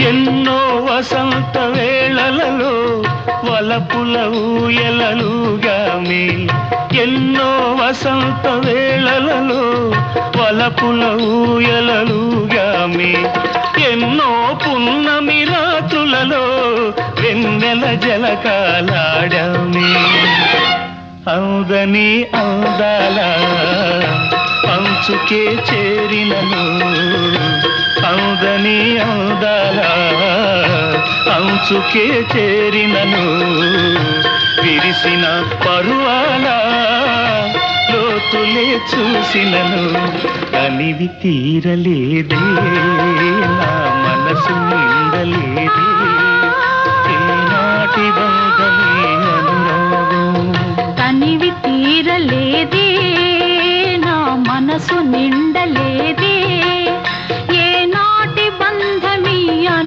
ఎన్నో వసంత వేళలలో వలపుల ఊయలలుగామి, ఎన్నో వసంత వేళలలో వలపుల ఊయలలుగామి, ఎన్నో పున్నమి రాత్రులలో వెన్నెల జలకాలాడామి. అందని అందాల అంచుకే చేరినను, అందని అందాల అంచుకే చేరినను, విరిసిన పరువాల లోతులే చూసినను, కనివి తీరలేదే నా మనసు నిండలేదే, ఏనాటి బంధమే అనురాగం. కనివి తీరలేదే నా మనసు నిండలేదే,